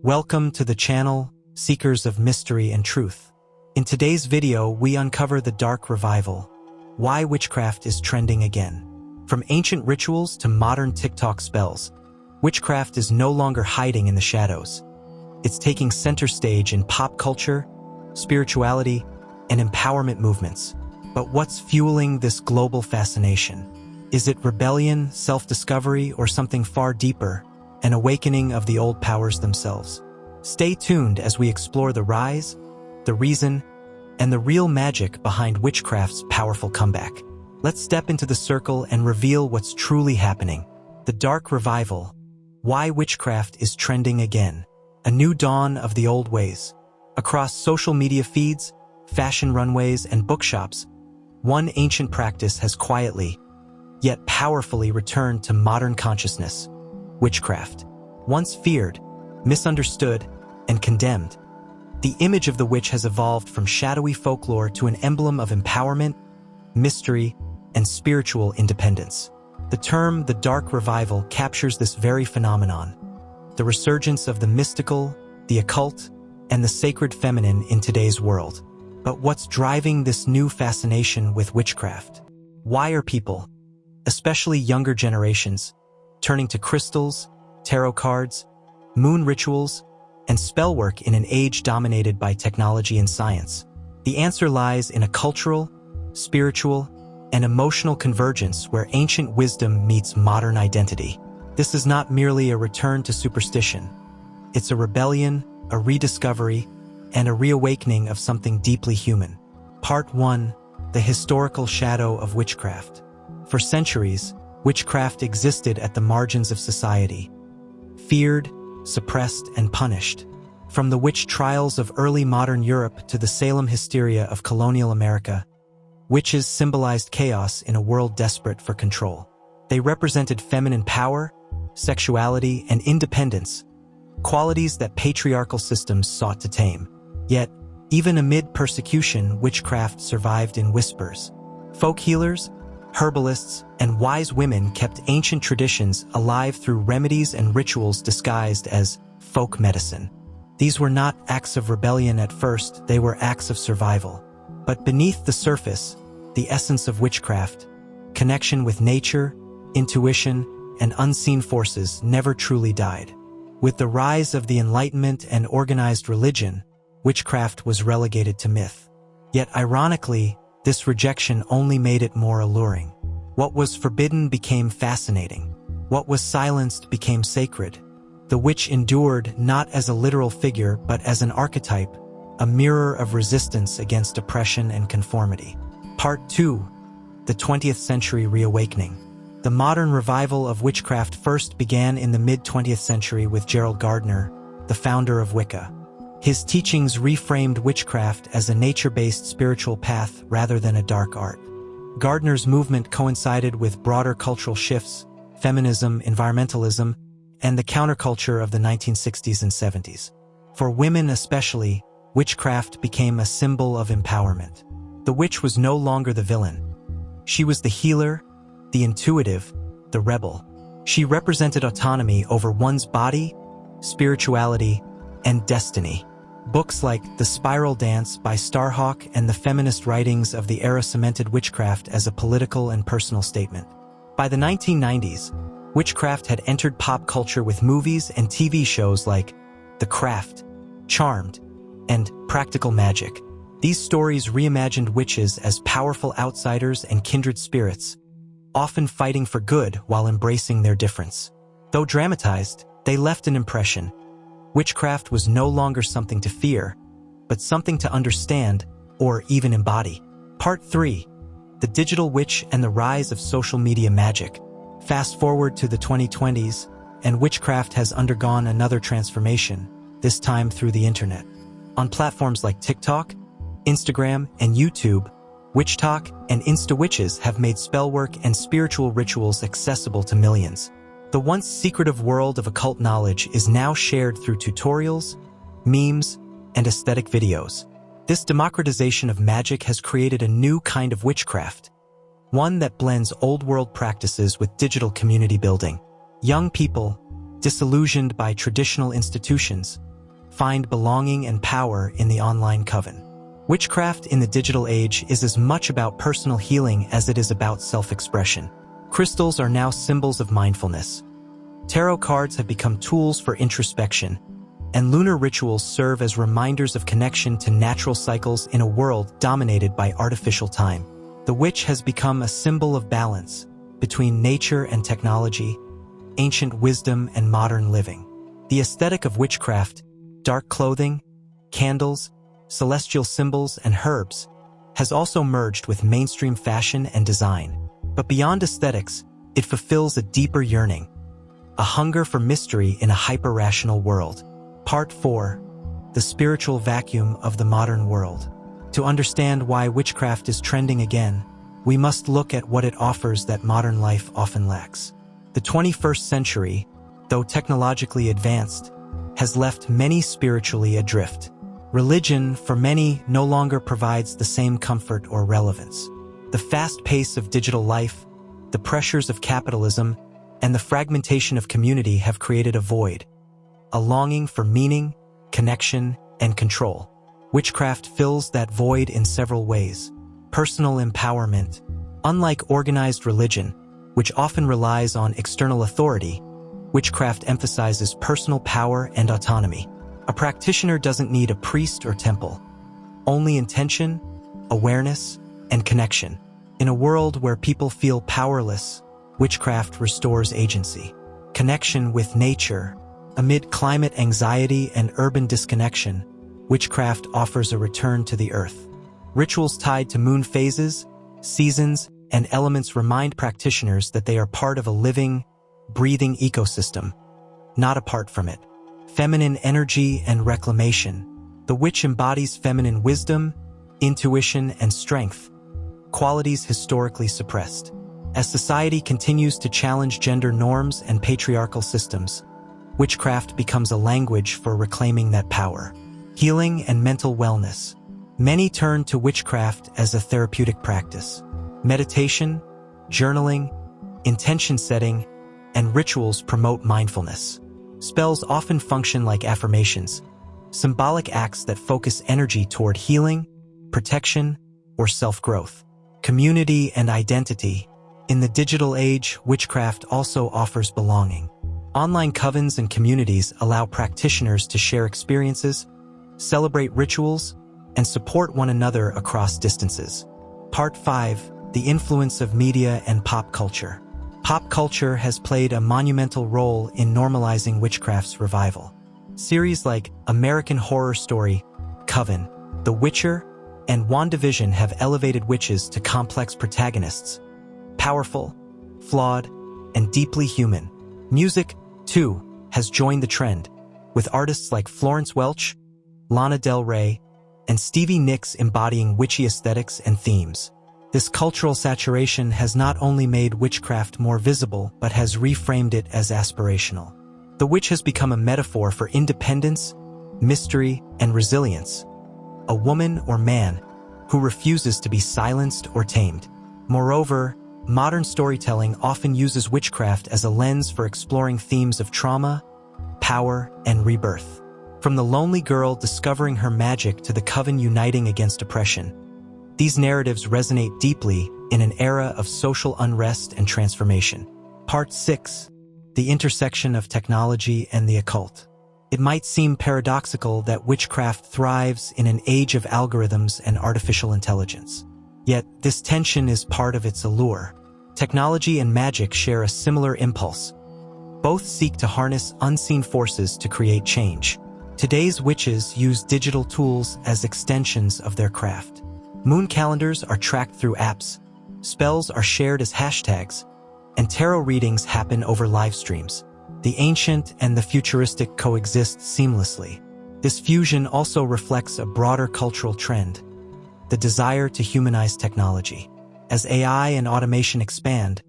Welcome to the channel, Seekers of Mystery and Truth. In today's video, we uncover the Dark Revival, why witchcraft is trending again. From ancient rituals to modern TikTok spells, witchcraft is no longer hiding in the shadows. It's taking center stage in pop culture, spirituality, and empowerment movements. But what's fueling this global fascination? Is it rebellion, self-discovery, or something far deeper, an awakening of the old powers themselves? Stay tuned as we explore the rise, the reason, and the real magic behind witchcraft's powerful comeback. Let's step into the circle and reveal what's truly happening. The Dark Revival, why witchcraft is trending again. A new dawn of the old ways. Across social media feeds, fashion runways, and bookshops, one ancient practice has quietly, yet powerfully returned to modern consciousness. Witchcraft. Once feared, misunderstood, and condemned, the image of the witch has evolved from shadowy folklore to an emblem of empowerment, mystery, and spiritual independence. The term the Dark Revival captures this very phenomenon, the resurgence of the mystical, the occult, and the sacred feminine in today's world. But what's driving this new fascination with witchcraft? Why are people, especially younger generations, turning to crystals, tarot cards, moon rituals, and spellwork in an age dominated by technology and science? The answer lies in a cultural, spiritual, and emotional convergence where ancient wisdom meets modern identity. This is not merely a return to superstition. It's a rebellion, a rediscovery, and a reawakening of something deeply human. Part 1. The historical shadow of witchcraft. For centuries, witchcraft existed at the margins of society, feared, suppressed, and punished. From the witch trials of early modern Europe to the Salem hysteria of colonial America, witches symbolized chaos in a world desperate for control. They represented feminine power, sexuality, and independence, qualities that patriarchal systems sought to tame. Yet, even amid persecution, witchcraft survived in whispers. Folk healers, herbalists, and wise women kept ancient traditions alive through remedies and rituals disguised as folk medicine. These were not acts of rebellion at first, they were acts of survival. But beneath the surface, the essence of witchcraft, connection with nature, intuition, and unseen forces never truly died. With the rise of the Enlightenment and organized religion, witchcraft was relegated to myth. Yet ironically, this rejection only made it more alluring. What was forbidden became fascinating. What was silenced became sacred. The witch endured not as a literal figure, but as an archetype, a mirror of resistance against oppression and conformity. Part 2. The 20th Century Reawakening. The modern revival of witchcraft first began in the mid-20th century with Gerald Gardner, the founder of Wicca. His teachings reframed witchcraft as a nature-based spiritual path rather than a dark art. Gardner's movement coincided with broader cultural shifts, feminism, environmentalism, and the counterculture of the 1960s and 70s. For women especially, witchcraft became a symbol of empowerment. The witch was no longer the villain. She was the healer, the intuitive, the rebel. She represented autonomy over one's body, spirituality, and destiny. Books like The Spiral Dance by Starhawk and the feminist writings of the era cemented witchcraft as a political and personal statement. By the 1990s, witchcraft had entered pop culture with movies and TV shows like The Craft, Charmed, and Practical Magic. These stories reimagined witches as powerful outsiders and kindred spirits, often fighting for good while embracing their difference. Though dramatized, they left an impression. Witchcraft was no longer something to fear, but something to understand or even embody. Part 3. The Digital Witch and the Rise of Social Media Magic. Fast forward to the 2020s, and witchcraft has undergone another transformation, this time through the internet. On platforms like TikTok, Instagram, and YouTube, witch talk and insta-witches have made spellwork and spiritual rituals accessible to millions. The once secretive world of occult knowledge is now shared through tutorials, memes, and aesthetic videos. This democratization of magic has created a new kind of witchcraft, one that blends old-world practices with digital community building. Young people, disillusioned by traditional institutions, find belonging and power in the online coven. Witchcraft in the digital age is as much about personal healing as it is about self-expression. Crystals are now symbols of mindfulness. Tarot cards have become tools for introspection, and lunar rituals serve as reminders of connection to natural cycles in a world dominated by artificial time. The witch has become a symbol of balance between nature and technology, ancient wisdom and modern living. The aesthetic of witchcraft, dark clothing, candles, celestial symbols, and herbs, has also merged with mainstream fashion and design. But beyond aesthetics, it fulfills a deeper yearning, a hunger for mystery in a hyper-rational world. Part 4. The spiritual vacuum of the modern world. To understand why witchcraft is trending again, we must look at what it offers that modern life often lacks. The 21st century, though technologically advanced, has left many spiritually adrift. Religion, for many, no longer provides the same comfort or relevance. The fast pace of digital life, the pressures of capitalism, and the fragmentation of community have created a void, a longing for meaning, connection, and control. Witchcraft fills that void in several ways. Personal empowerment. Unlike organized religion, which often relies on external authority, witchcraft emphasizes personal power and autonomy. A practitioner doesn't need a priest or temple, only intention, awareness, and connection. In a world where people feel powerless, witchcraft restores agency. Connection with nature. Amid climate anxiety and urban disconnection, witchcraft offers a return to the earth. Rituals tied to moon phases, seasons, and elements remind practitioners that they are part of a living, breathing ecosystem, not apart from it. Feminine energy and reclamation. The witch embodies feminine wisdom, intuition, and strength, qualities historically suppressed. As society continues to challenge gender norms and patriarchal systems, witchcraft becomes a language for reclaiming that power. Healing and mental wellness. Many turn to witchcraft as a therapeutic practice. Meditation, journaling, intention setting, and rituals promote mindfulness. Spells often function like affirmations, symbolic acts that focus energy toward healing, protection, or self-growth. Community and identity. In the digital age, witchcraft also offers belonging. Online covens and communities allow practitioners to share experiences, celebrate rituals, and support one another across distances. Part 5. The influence of media and pop culture. Pop culture has played a monumental role in normalizing witchcraft's revival. Series like American Horror Story, Coven, The Witcher, and WandaVision have elevated witches to complex protagonists, powerful, flawed, and deeply human. Music, too, has joined the trend, with artists like Florence Welch, Lana Del Rey, and Stevie Nicks embodying witchy aesthetics and themes. This cultural saturation has not only made witchcraft more visible, but has reframed it as aspirational. The witch has become a metaphor for independence, mystery, and resilience. A woman or man who refuses to be silenced or tamed. Moreover, modern storytelling often uses witchcraft as a lens for exploring themes of trauma, power, and rebirth. From the lonely girl discovering her magic to the coven uniting against oppression, these narratives resonate deeply in an era of social unrest and transformation. Part 6. The intersection of technology and the occult. It might seem paradoxical that witchcraft thrives in an age of algorithms and artificial intelligence. Yet, this tension is part of its allure. Technology and magic share a similar impulse. Both seek to harness unseen forces to create change. Today's witches use digital tools as extensions of their craft. Moon calendars are tracked through apps, spells are shared as hashtags, and tarot readings happen over live streams. The ancient and the futuristic coexist seamlessly. This fusion also reflects a broader cultural trend, the desire to humanize technology. As AI and automation expand,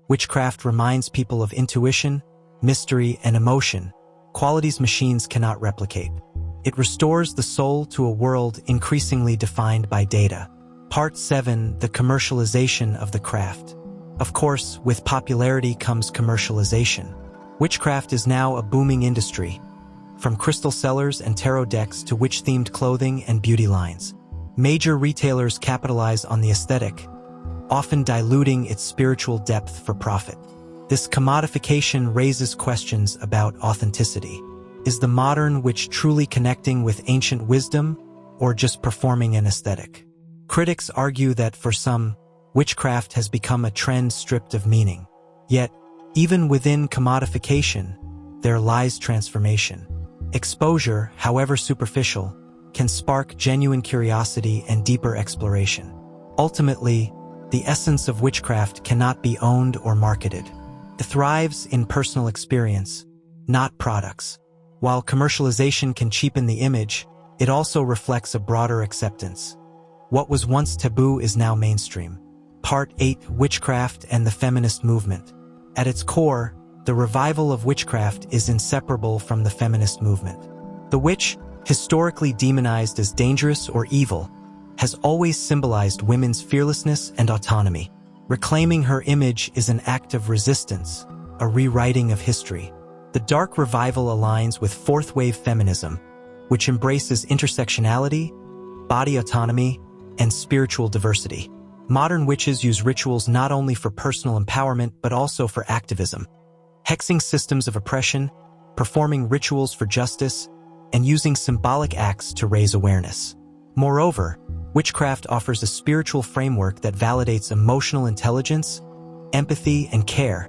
witchcraft reminds people of intuition, mystery, and emotion, qualities machines cannot replicate. It restores the soul to a world increasingly defined by data. Part 7. The commercialization of the craft. Of course, with popularity comes commercialization. Witchcraft is now a booming industry, from crystal sellers and tarot decks to witch-themed clothing and beauty lines. Major retailers capitalize on the aesthetic, often diluting its spiritual depth for profit. This commodification raises questions about authenticity. Is the modern witch truly connecting with ancient wisdom, or just performing an aesthetic? Critics argue that for some, witchcraft has become a trend stripped of meaning. Yet, even within commodification, there lies transformation. Exposure, however superficial, can spark genuine curiosity and deeper exploration. Ultimately, the essence of witchcraft cannot be owned or marketed. It thrives in personal experience, not products. While commercialization can cheapen the image, it also reflects a broader acceptance. What was once taboo is now mainstream. Part 8: Witchcraft and the Feminist Movement. At its core, the revival of witchcraft is inseparable from the feminist movement. The witch, historically demonized as dangerous or evil, has always symbolized women's fearlessness and autonomy. Reclaiming her image is an act of resistance, a rewriting of history. The dark revival aligns with fourth-wave feminism, which embraces intersectionality, body autonomy, and spiritual diversity. Modern witches use rituals not only for personal empowerment but also for activism, hexing systems of oppression, performing rituals for justice, and using symbolic acts to raise awareness. Moreover, witchcraft offers a spiritual framework that validates emotional intelligence, empathy, and care,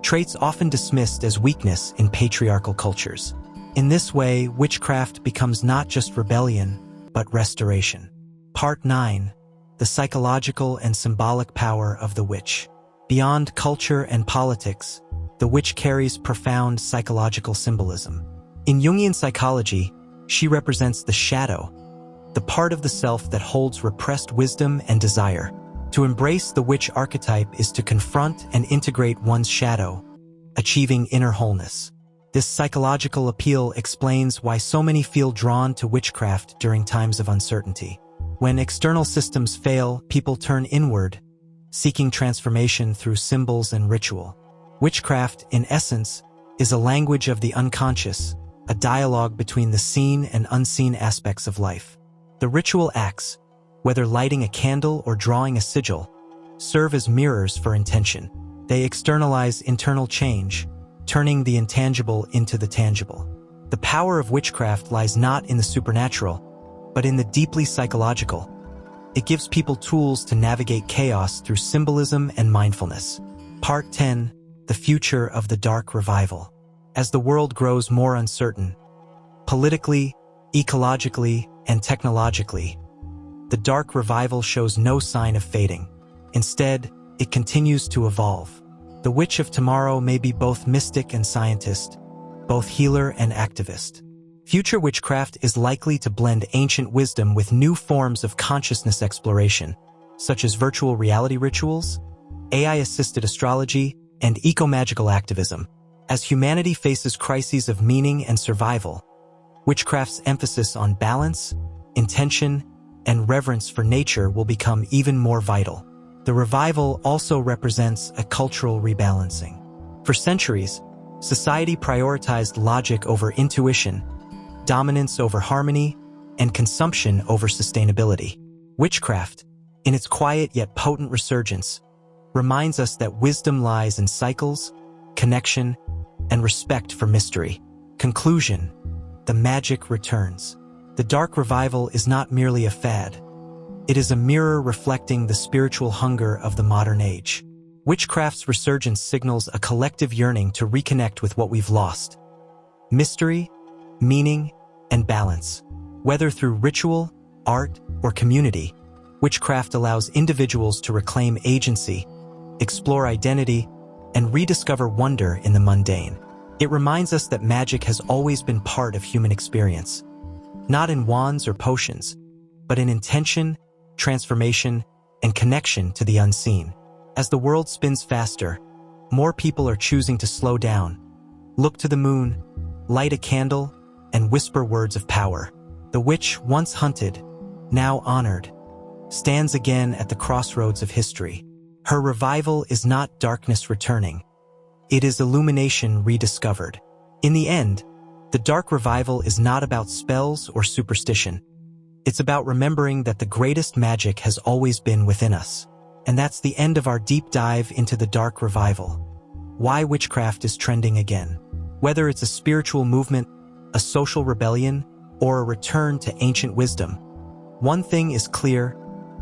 traits often dismissed as weakness in patriarchal cultures. In this way, witchcraft becomes not just rebellion, but restoration. Part 9: The Psychological and Symbolic Power of the Witch. Beyond culture and politics, the witch carries profound psychological symbolism. In Jungian psychology, she represents the shadow, the part of the self that holds repressed wisdom and desire. To embrace the witch archetype is to confront and integrate one's shadow, achieving inner wholeness. This psychological appeal explains why so many feel drawn to witchcraft during times of uncertainty. When external systems fail, people turn inward, seeking transformation through symbols and ritual. Witchcraft, in essence, is a language of the unconscious, a dialogue between the seen and unseen aspects of life. The ritual acts, whether lighting a candle or drawing a sigil, serve as mirrors for intention. They externalize internal change, turning the intangible into the tangible. The power of witchcraft lies not in the supernatural, but in the deeply psychological. It gives people tools to navigate chaos through symbolism and mindfulness. Part 10: The Future of the Dark Revival. As the world grows more uncertain, politically, ecologically, and technologically, the dark revival shows no sign of fading. Instead, it continues to evolve. The witch of tomorrow may be both mystic and scientist, both healer and activist. Future witchcraft is likely to blend ancient wisdom with new forms of consciousness exploration, such as virtual reality rituals, AI-assisted astrology, and eco-magical activism. As humanity faces crises of meaning and survival, witchcraft's emphasis on balance, intention, and reverence for nature will become even more vital. The revival also represents a cultural rebalancing. For centuries, society prioritized logic over intuition, dominance over harmony, and consumption over sustainability. Witchcraft, in its quiet yet potent resurgence, reminds us that wisdom lies in cycles, connection, and respect for mystery. Conclusion: the magic returns. The dark revival is not merely a fad. It is a mirror reflecting the spiritual hunger of the modern age. Witchcraft's resurgence signals a collective yearning to reconnect with what we've lost: mystery, meaning, and balance. Whether through ritual, art, or community, witchcraft allows individuals to reclaim agency, explore identity, and rediscover wonder in the mundane. It reminds us that magic has always been part of human experience, not in wands or potions, but in intention, transformation, and connection to the unseen. As the world spins faster, more people are choosing to slow down, look to the moon, light a candle, and whisper words of power. The witch, once hunted, now honored, stands again at the crossroads of history. Her revival is not darkness returning. It is illumination rediscovered. In the end, the Dark Revival is not about spells or superstition. It's about remembering that the greatest magic has always been within us. And that's the end of our deep dive into the Dark Revival. Why witchcraft is trending again. Whether it's a spiritual movement, a social rebellion, or a return to ancient wisdom, one thing is clear: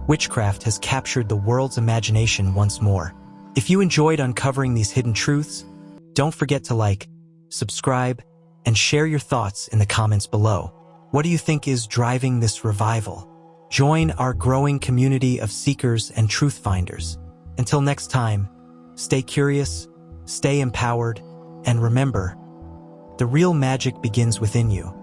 witchcraft has captured the world's imagination once more. If you enjoyed uncovering these hidden truths, don't forget to like, subscribe, and share your thoughts in the comments below. What do you think is driving this revival? Join our growing community of seekers and truth finders. Until next time, stay curious, stay empowered, and remember, the real magic begins within you.